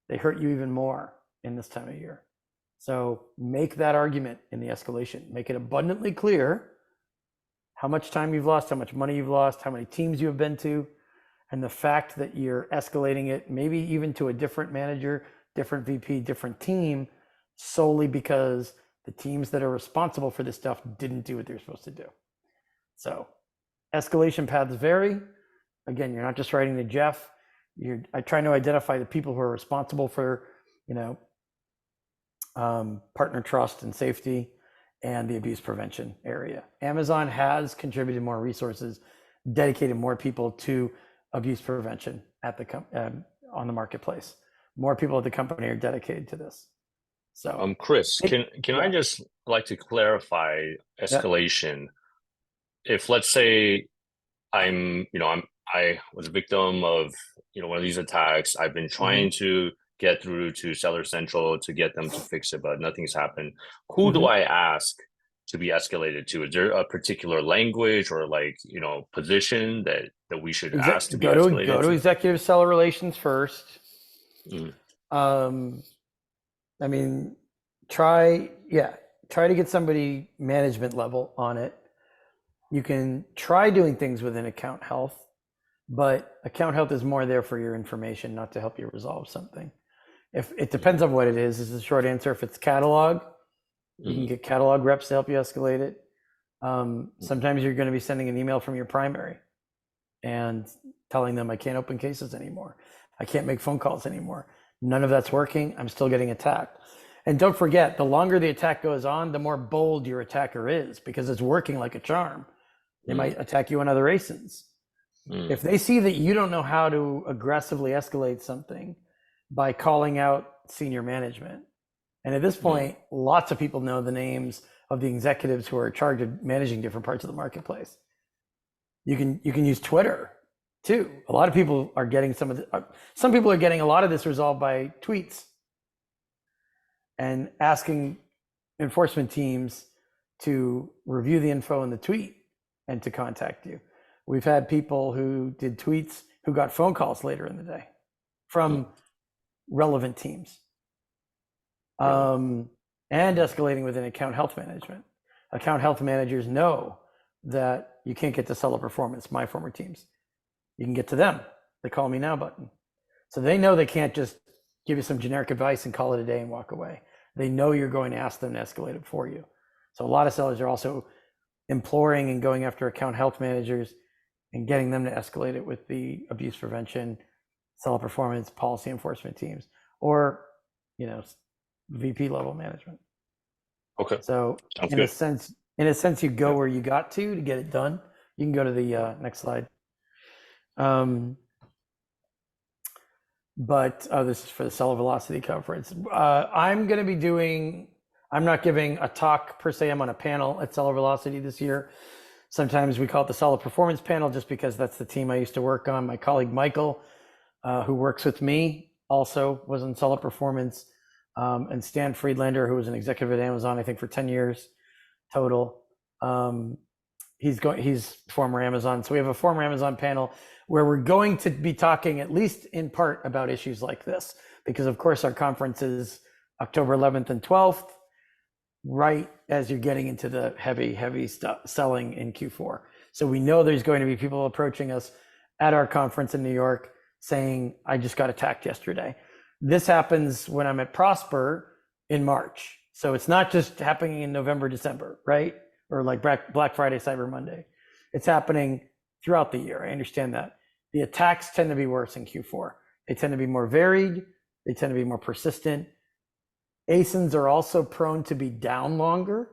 they hurt you even more in this time of year. So make that argument in the escalation. Make it abundantly clear how much time you've lost, how much money you've lost, how many teams you have been to, and the fact that you're escalating it, maybe even to a different manager, different VP, different team, solely because the teams that are responsible for this stuff didn't do what they're supposed to do. So escalation paths vary. Again, you're not just writing to Jeff. I try to identify the people who are responsible for, partner trust and safety and the abuse prevention area. Amazon has contributed more resources, dedicated more people to abuse prevention at on the marketplace. More people at the company are dedicated to this. So, Chris, can I just like to clarify escalation? Yeah. If let's say I was a victim of one of these attacks. I've been trying to get through to Seller Central to get them to fix it, but nothing's happened. Who do Mhm. I ask to be escalated to? Is there a particular language or like, position that we should ask to be Go escalated to to? executive seller relations first. Mm, Um, I mean, try to get somebody management level on it. You can try doing things within account health, but account health is more there for your information, not to help you resolve something. If it depends on what it is the short answer. If it's catalog, you can mm, get catalog reps to help you escalate it. Sometimes you're going to be sending an email from your primary and telling them I can't open cases anymore. I can't make phone calls anymore. None of that's working. I'm still getting attacked. And don't forget, the longer the attack goes on, the more bold your attacker is because it's working like a charm. They might attack you on other ASINs. If they see that you don't know how to aggressively escalate something by calling out senior management, and at this point, lots of people know the names of the executives who are in charge of managing different parts of the marketplace. You can use Twitter too. A lot of people are getting some people are getting a lot of this resolved by tweets and asking enforcement teams to review the info in the tweet and to contact you. We've had people who did tweets who got phone calls later in the day from relevant teams. And escalating within account health management. Account health managers know that you can't get to seller performance, my former teams. You can get to them, the call me now button. So they know they can't just give you some generic advice and call it a day and walk away. They know you're going to ask them to escalate it for you. So a lot of sellers are also imploring and going after account health managers and getting them to escalate it with the abuse prevention, seller performance, policy enforcement teams, or VP level management. Okay, So sounds in a good. sense, you go where you got to get it done. You can go to the next slide. But this is for the Seller Velocity Conference. I'm not giving a talk per se. I'm on a panel at Seller Velocity this year. Sometimes we call it the Seller Performance Panel just because that's the team I used to work on. My colleague Michael, who works with me, also was in Seller Performance. And Stan Friedlander, who was an executive at Amazon, I think for 10 years total. He's former Amazon. So we have a former Amazon panel where we're going to be talking at least in part about issues like this, because of course our conference is October 11th and 12th, right as you're getting into the heavy selling in Q4. So we know there's going to be people approaching us at our conference in New York saying, I just got attacked yesterday. This happens when I'm at Prosper in March. So it's not just happening in November, December, right? Or like Black Friday, Cyber Monday. It's happening throughout the year. I understand that. The attacks tend to be worse in Q4. They tend to be more varied. They tend to be more persistent. ASINs are also prone to be down longer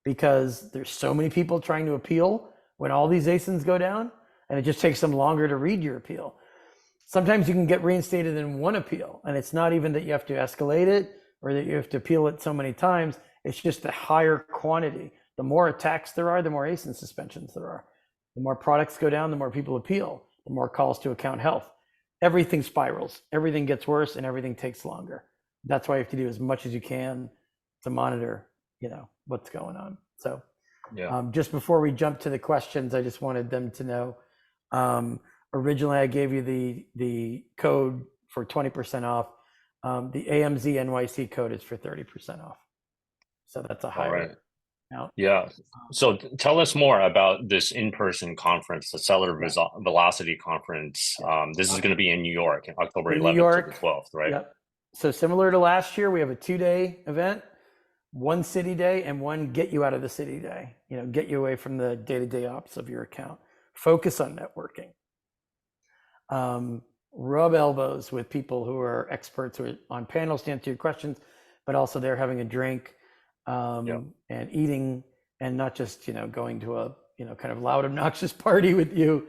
because there's so many people trying to appeal when all these ASINs go down, and it just takes them longer to read your appeal. Sometimes you can get reinstated in one appeal, and it's not even that you have to escalate it or that you have to appeal it so many times. It's just the higher quantity. The more attacks there are, the more ASIN suspensions there are. The more products go down, the more people appeal, the more calls to account health. Everything spirals, everything gets worse, and everything takes longer. That's why you have to do as much as you can to monitor, what's going on. So just before we jump to the questions, I just wanted them to know, originally I gave you the code for 20% off. The AMZ NYC code is for 30% off. So that's a higher All right. amount. Yeah. So tell us more about this in-person conference, the Seller Velocity Conference. This is going to be in New York, October In New 11th to the York, 12th, right? Yep. So similar to last year, we have a 2-day event, one city day and one get you out of the city day, get you away from the day-to-day ops of your account. Focus on networking. Rub elbows with people who are experts who are on panels to answer your questions, but also they're having a drink and eating, and not just going to a kind of loud, obnoxious party with you.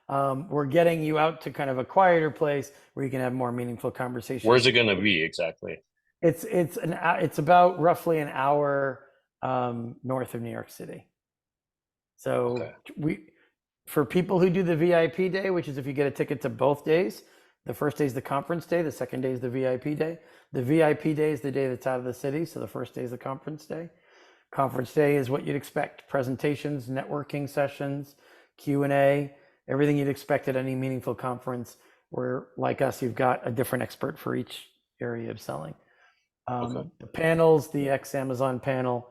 We're getting you out to kind of a quieter place where you can have more meaningful conversations. Where's it going to be exactly? It's about roughly an hour north of New York City. So for people who do the VIP day, which is if you get a ticket to both days, The first day is the conference day. The second day is the VIP day. The VIP day is the day that's out of the city. So the first day is the conference day. Conference day is what you'd expect: presentations, networking sessions, Q&A, everything you'd expect at any meaningful conference, where, like us, you've got a different expert for each area of selling. The panels, the ex-Amazon panel,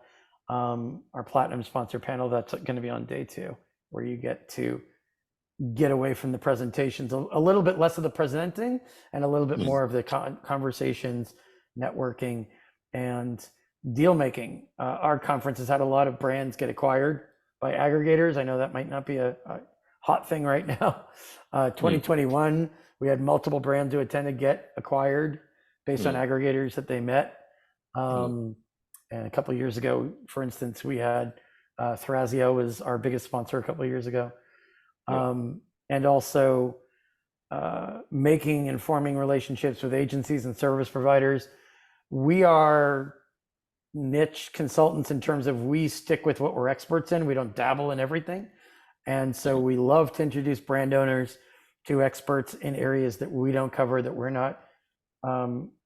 our platinum sponsor panel, that's going to be on day 2, where you get away from the presentations, a little bit less of the presenting and a little bit more of the conversations, networking, and deal making. Our conference has had a lot of brands get acquired by aggregators. I know that might not be a hot thing right now. 2021, we had multiple brands who attended get acquired based on aggregators that they met. And a couple of years ago, for instance, we had Thrasio was our biggest sponsor a couple of years ago. And also making and forming relationships with agencies and service providers. We are niche consultants in terms of we stick with what we're experts in. We don't dabble in everything. And so we love to introduce brand owners to experts in areas that we don't cover, that we're not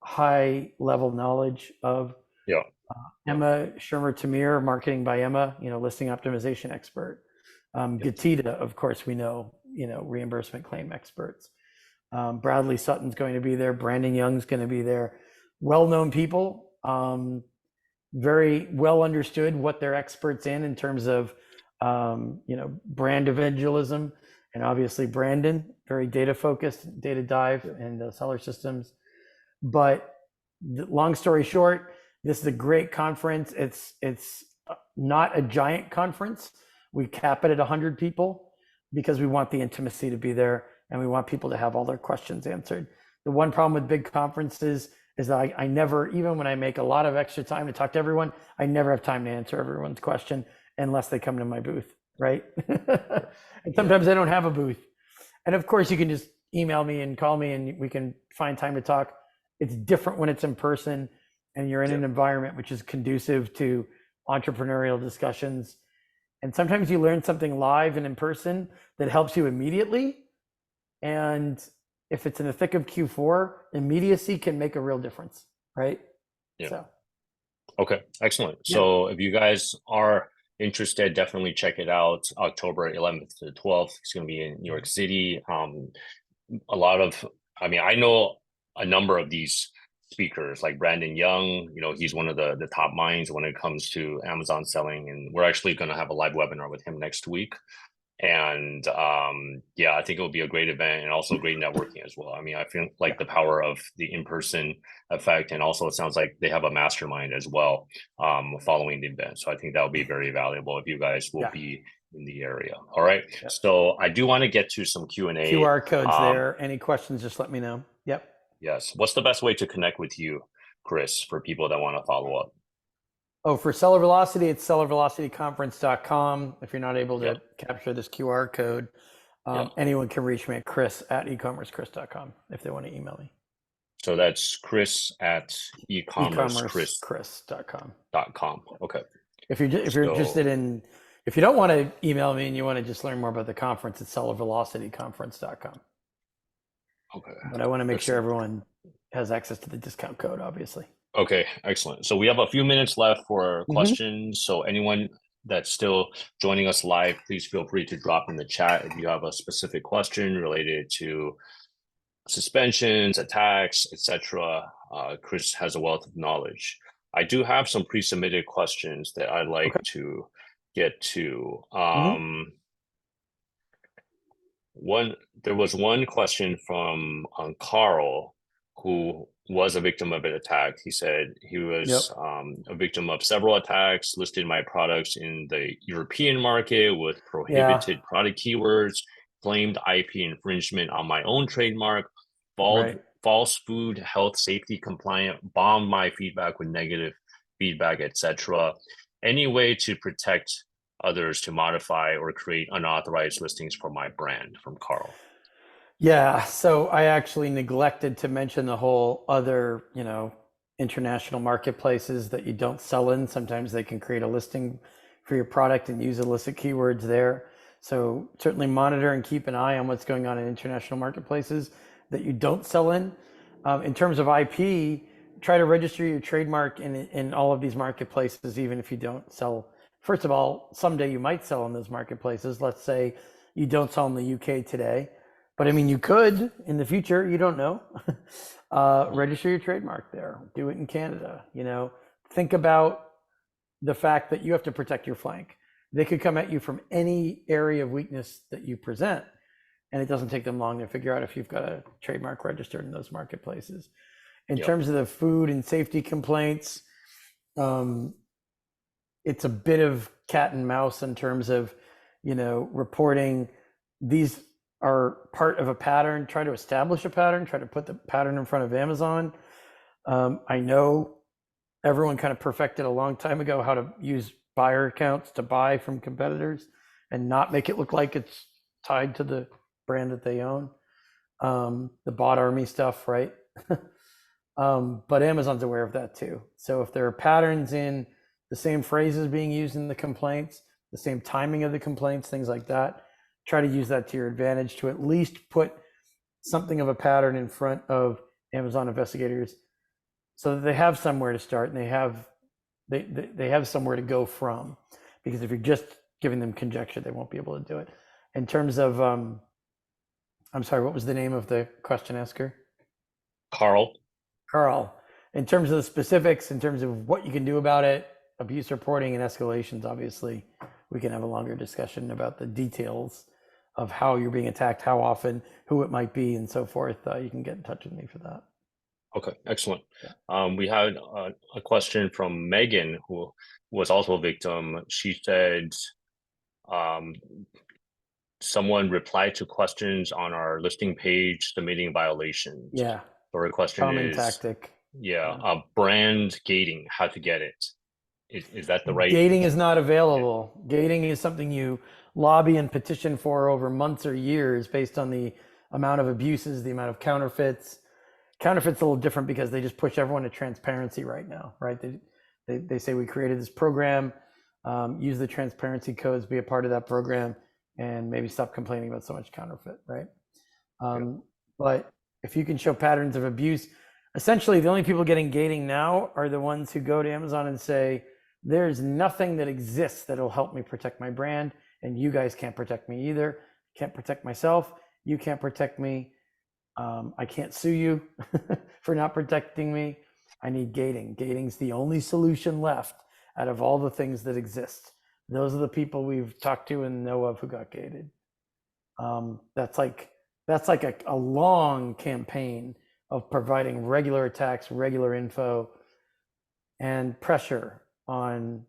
high level knowledge of. Emma Shermer-Tamir, Marketing by Emma, listing optimization expert. Gatita, of course, we know, reimbursement claim experts. Bradley Sutton's going to be there. Brandon Young's going to be there. Well-known people, very well understood what they're experts in terms of, brand evangelism, and obviously Brandon, very data focused, data dive, and seller systems. But long story short, this is a great conference. It's not a giant conference. We cap it at 100 people because we want the intimacy to be there, and we want people to have all their questions answered. The one problem with big conferences is that I never, even when I make a lot of extra time to talk to everyone, I never have time to answer everyone's question unless they come to my booth, right? And sometimes I don't have a booth. And of course, you can just email me and call me and we can find time to talk. It's different when it's in person and you're in an environment which is conducive to entrepreneurial discussions. And sometimes you learn something live and in person that helps you immediately. And if it's in the thick of Q4, immediacy can make a real difference, right? So. Okay, excellent. So if you guys are interested, definitely check it out. October 11th to 12th. It's going to be in New York City. I know a number of these speakers, like Brandon Young. He's one of the top minds when it comes to Amazon selling, and we're actually going to have a live webinar with him next week. And I think it will be a great event and also great networking as well. I feel like the power of the in-person effect, and also it sounds like they have a mastermind as well following the event. So I think that will be very valuable if you guys will be in the area. All right. So I do want to get to some Q&A. QR codes there. Any questions, just let me know. Yes. What's the best way to connect with you, Chris, for people that want to follow up? Oh, for Seller Velocity, it's sellervelocityconference.com. If you're not able to capture this QR code, anyone can reach me at chris@ecommercechris.com if they want to email me. So that's Chris at ecommerchris.com. Okay. If you're interested in, if you don't want to email me and you want to just learn more about the conference, it's sellervelocityconference.com. Okay. But I want to make sure everyone has access to the discount code, obviously. Okay, excellent. So we have a few minutes left for questions. So anyone that's still joining us live, please feel free to drop in the chat if you have a specific question related to suspensions, attacks, etc. Chris has a wealth of knowledge. I do have some pre-submitted questions that I'd like to get to. There was one question from Carl, who was a victim of an attack. He said he was a victim of several attacks, listed my products in the European market with prohibited product keywords, claimed IP infringement on my own trademark, false food, health, safety compliant, bombed my feedback with negative feedback, etc. Any way to protect others to modify or create unauthorized listings for my brand? From Carl. Yeah, so I actually neglected to mention the whole other, international marketplaces that you don't sell in. Sometimes they can create a listing for your product and use illicit keywords there. So certainly monitor and keep an eye on what's going on in international marketplaces. that you don't sell in terms of IP, try to register your trademark in all of these marketplaces, even if you don't sell. First of all, someday you might sell in those marketplaces. Let's say you don't sell in the UK today, but I mean, you could in the future, you don't know. Register your trademark there, do it in Canada. Think about the fact that you have to protect your flank. They could come at you from any area of weakness that you present, and it doesn't take them long to figure out if you've got a trademark registered in those marketplaces. In terms of the food and safety complaints, it's a bit of cat and mouse in terms of, reporting. These are part of a pattern. Try to establish a pattern, try to put the pattern in front of Amazon. I know everyone kind of perfected a long time ago how to use buyer accounts to buy from competitors and not make it look like it's tied to the brand that they own. The bot army stuff, right? But Amazon's aware of that too. So if there are patterns in the same phrases being used in the complaints, the same timing of the complaints, things like that, try to use that to your advantage to at least put something of a pattern in front of Amazon investigators so that they have somewhere to start and they have somewhere to go from. Because if you're just giving them conjecture, they won't be able to do it. In terms of, I'm sorry, what was the name of the question asker? Carl. In terms of the specifics, in terms of what you can do about it, abuse reporting and escalations, obviously, we can have a longer discussion about the details of how you're being attacked, how often, who it might be, and so forth. You can get in touch with me for that. Okay, excellent. We had a question from Megan, who was also a victim. She said someone replied to questions on our listing page submitting violations. Yeah. So her question Common is, tactic. brand gating, how to get it. Is that the right? Gating is not available. Gating is something you lobby and petition for over months or years based on the amount of abuses, the amount of counterfeits. Counterfeit's a little different because they just push everyone to transparency right now, right? They say we created this program, use the transparency codes, be a part of that program, and maybe stop complaining about so much counterfeit, right? But if you can show patterns of abuse, essentially the only people getting gating now are the ones who go to Amazon and say, there's nothing that exists that'll help me protect my brand, and you guys can't protect me either. Can't protect myself. You can't protect me. I can't sue you for not protecting me. I need gating. Gating's the only solution left out of all the things that exist. Those are the people we've talked to and know of who got gated. That's like a long campaign of providing regular attacks, regular info, and pressure on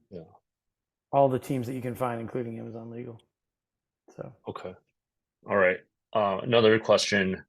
all the teams that you can find, including Amazon Legal. So okay, all right. Another question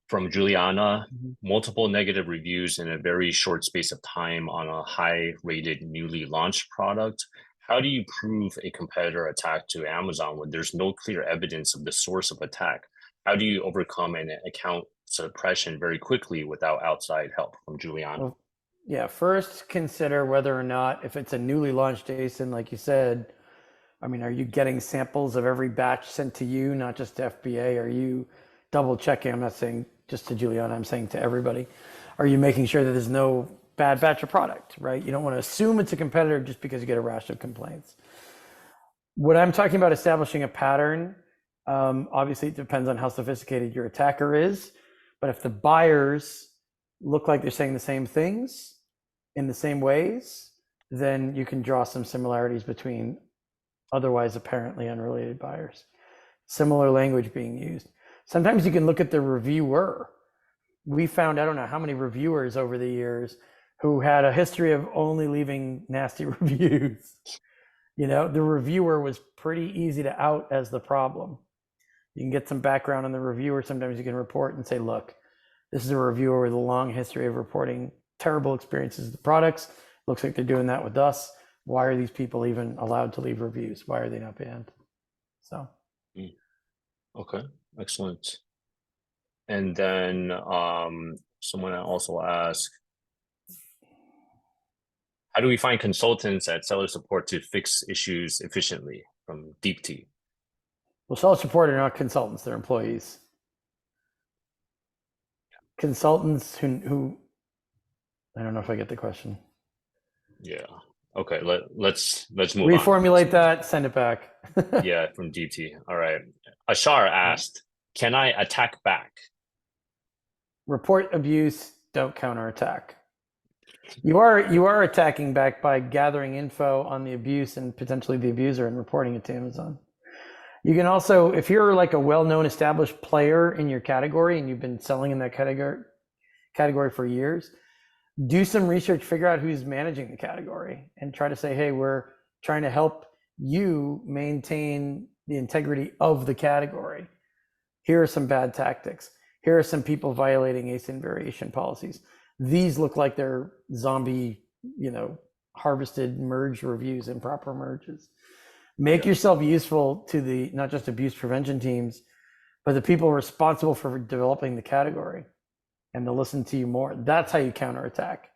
from Juliana. Multiple negative reviews in a very short space of time on a high-rated newly launched product. How do you prove a competitor attack to Amazon when there's no clear evidence of the source of attack? How do you overcome an account suppression very quickly without outside help? From Juliana. Well, yeah, first consider whether or not, if it's a newly launched ASIN, like you said, I mean, are you getting samples of every batch sent to you, not just to FBA? Are you double checking? I'm not saying just to Juliana, I'm saying to everybody. Are you making sure that there's no bad batch of product, right? You don't want to assume it's a competitor just because you get a rash of complaints. When I'm talking about establishing a pattern, obviously it depends on how sophisticated your attacker is, but if the buyers look like they're saying the same things in the same ways, then you can draw some similarities between otherwise apparently unrelated buyers. Similar language being used. Sometimes you can look at the reviewer. We found, I don't know how many reviewers over the years who had a history of only leaving nasty reviews. The reviewer was pretty easy to out as the problem. You can get some background on the reviewer. Sometimes you can report and say, look, this is a reviewer with a long history of reporting terrible experiences with the products. Looks like they're doing that with us. Why are these people even allowed to leave reviews? Why are they not banned? So. Okay, excellent. And then someone also asked, how do we find consultants at seller support to fix issues efficiently? From Deep T. Well, seller support are not consultants, they're employees. consultants who I don't know if I get the question. Yeah. Okay. Let's move on. Reformulate that, send it back. Yeah, from DT. All right. Ashar asked, "Can I attack back?" Report abuse, don't counterattack. You are attacking back by gathering info on the abuse and potentially the abuser and reporting it to Amazon. You can also, if you're like a well-known established player in your category and you've been selling in that category for years, do some research, figure out who's managing the category, and try to say, hey, we're trying to help you maintain the integrity of the category. Here are some bad tactics. Here are some people violating ASIN variation policies. These look like they're zombie, harvested merge reviews, improper merges. Make yourself useful to the not just abuse prevention teams, but the people responsible for developing the category, and they'll listen to you more. That's how you counterattack.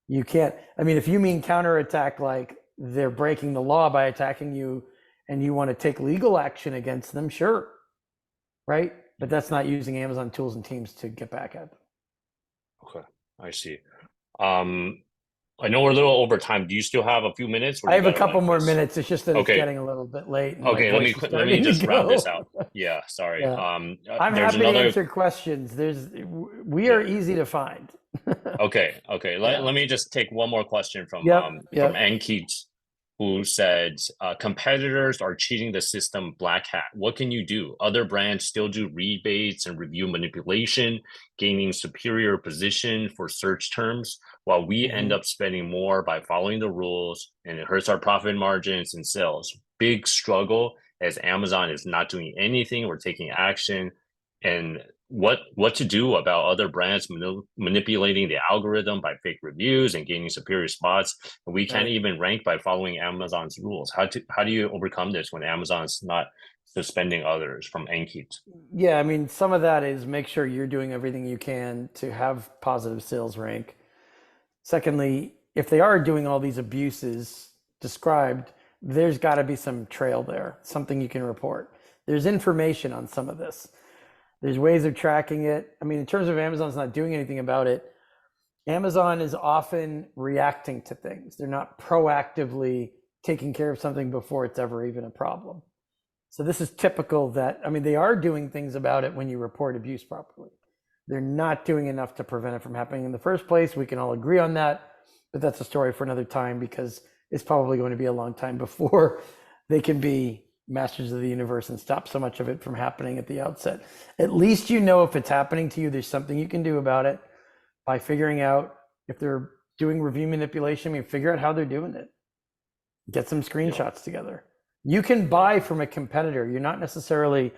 You can't, if you mean counterattack like they're breaking the law by attacking you and you want to take legal action against them, sure, right? But that's not using Amazon tools and teams to get back at them. Okay, I see. I know we're a little over time. Do you still have a few minutes? I have a couple more minutes. It's just that it's getting a little bit late. Okay, let me just round this out. Yeah, sorry. Yeah. I'm happy to answer questions. We are easy to find. Okay. Let me just take one more question from Ankit, who said, competitors are cheating the system, black hat. What can you do? Other brands still do rebates and review manipulation, gaining superior position for search terms, while we end up spending more by following the rules, and it hurts our profit margins and sales. Big struggle, as Amazon is not doing anything or taking action. And what to do about other brands manipulating the algorithm by fake reviews and gaining superior spots. And we can't even rank by following Amazon's rules. How do you overcome this when Amazon's not suspending others? From Ankit. Yeah, some of that is make sure you're doing everything you can to have positive sales rank. Secondly, if they are doing all these abuses described, there's got to be some trail there, something you can report. There's information on some of this. There's ways of tracking it. In terms of Amazon's not doing anything about it, Amazon is often reacting to things. They're not proactively taking care of something before it's ever even a problem. So this is typical that, they are doing things about it when you report abuse properly. They're not doing enough to prevent it from happening in the first place. We can all agree on that, but that's a story for another time, because it's probably going to be a long time before they can be masters of the universe and stop so much of it from happening at the outset. At least if it's happening to you, there's something you can do about it by figuring out if they're doing review manipulation. Figure out how they're doing it. Get some screenshots together. You can buy from a competitor. You're not necessarily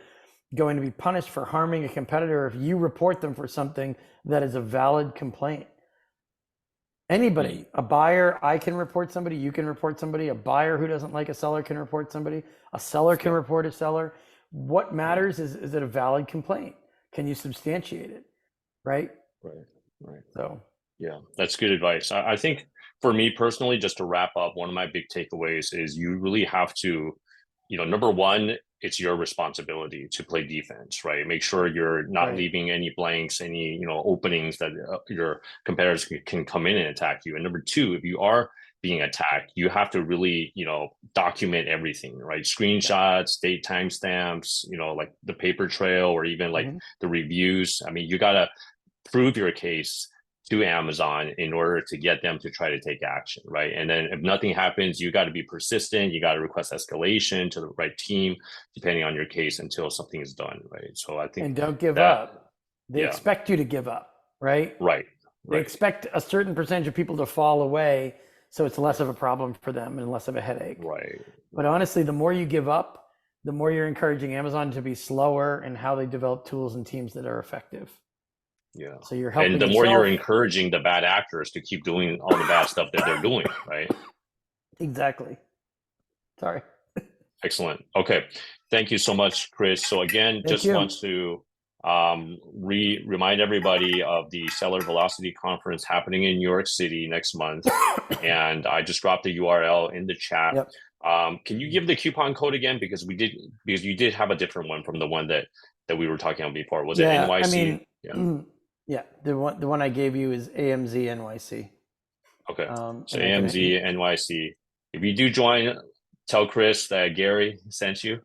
going to be punished for harming a competitor if you report them for something that is a valid complaint. Anybody, a buyer, I can report somebody, you can report somebody, a buyer who doesn't like a seller can report somebody, a seller can report a seller. What matters is it a valid complaint? Can you substantiate it? Right. So, yeah, that's good advice. I think for me personally, just to wrap up, one of my big takeaways is you really have to, number one, it's your responsibility to play defense, right? Make sure you're not leaving any blanks, any openings that your competitors can come in and attack you. And number two, if you are being attacked, you have to really document everything, right? Screenshots, date timestamps, like the paper trail, or even like the reviews. You gotta prove your case to Amazon in order to get them to try to take action, right? And then if nothing happens, you got to be persistent. You got to request escalation to the right team, depending on your case, until something is done, right? So I think, and don't give up. They expect you to give up, right? Right. They expect a certain percentage of people to fall away, so it's less of a problem for them and less of a headache. Right. But honestly, the more you give up, the more you're encouraging Amazon to be slower in how they develop tools and teams that are effective. Yeah. So you're helping. And the more you're encouraging the bad actors to keep doing all the bad stuff that they're doing, right? Exactly. Sorry. Excellent. Okay. Thank you so much, Chris. So again, want to remind everybody of the Seller Velocity Conference happening in New York City next month. And I just dropped the URL in the chat. Can you give the coupon code again? Because you did have a different one from the one that we were talking about before. Was it NYC? Yeah, the one I gave you is AMZ NYC. Okay. So And I can, AMZ NYC. If you do join, tell Chris that Gary sent you.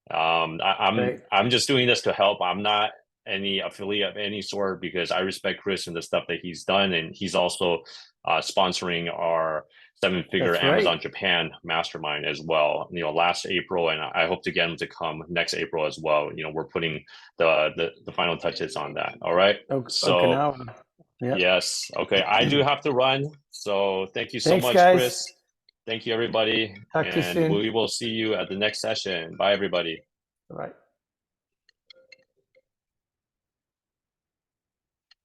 right. I'm just doing this to help. I'm not any affiliate of any sort because I respect Chris and the stuff that he's done, and he's also sponsoring our seven-figure That's right. Amazon Japan mastermind as well. Last April, and I hope to get him to come next April as well. We're putting the final touches on that. All right. So Okinawa. Yep. yes, okay. I do have to run. So thank you so Thanks, much, guys. Chris. Thank you, everybody, Talk to you and soon. we will see you at the next session. Bye, everybody. Bye.